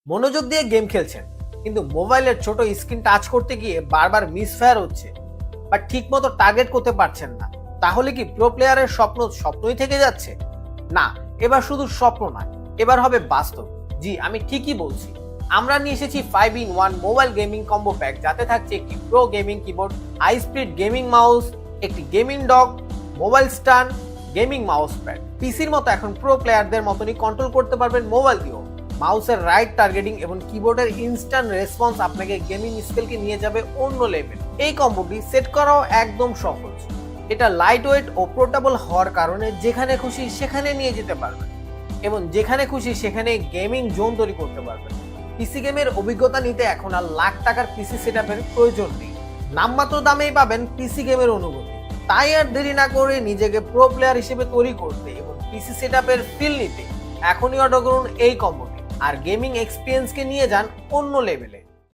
মনোযোগ দিয়ে গেম খেলছেন কিন্তু মোবাইলের ছোট স্ক্রিন টাচ করতে গিয়ে বারবার মিসফায়ার হচ্ছে বা ঠিকমতো টার্গেট করতে পারছেন না, তাহলে কি প্রো প্লেয়ারের স্বপ্ন স্বপ্নই থেকে যাচ্ছে? না, এবার শুধু স্বপ্ন নয়, এবার হবে বাস্তব। জি, আমি ঠিকই বলছি। আমরা নিয়ে এসেছি 5-in-1 mobile gaming combo pack, যাতে থাকছে একটি pro gaming keyboard, high speed gaming mouse, একটি gaming dock, mobile stand, gaming mouse pad. পিসির মতো এখন প্রো প্লেয়ারদের মতনই কন্ট্রোল করতে পারবেন মোবাইল দিয়েও। মাউসের রাইট টার্গেটিং এবং কিবোর্ডের ইনস্ট্যান্ট রেসপন্স আপনাকে গেমিং স্কিলকে নিয়ে যাবে অন্য লেভেল। এই কম্বোটি সেট করাও একদম সহজ। এটা লাইট ওয়েট ও পোর্টেবল হওয়ার কারণে যেখানে খুশি সেখানে নিয়ে যেতে পারবেন এবং যেখানে খুশি সেখানে গেমিং জোন তৈরি করতে পারবেন। পিসি গেমের অভিজ্ঞতা নিতে এখন আর লাখ টাকার পিসি সেটআপের প্রয়োজন নেই। নামমাত্র দামেই পাবেন পিসি গেমের অনুভূতি। তাই আর দেরি না করে নিজেকে প্রো প্লেয়ার হিসেবে তৈরি করতে এবং পিসি সেটআপের ফিল নিতে এখনই অর্ডার করুন এই কম্বোটি আর গেমিং এক্সপিরিয়েন্সকে নিয়ে যান অন্য লেভেলে।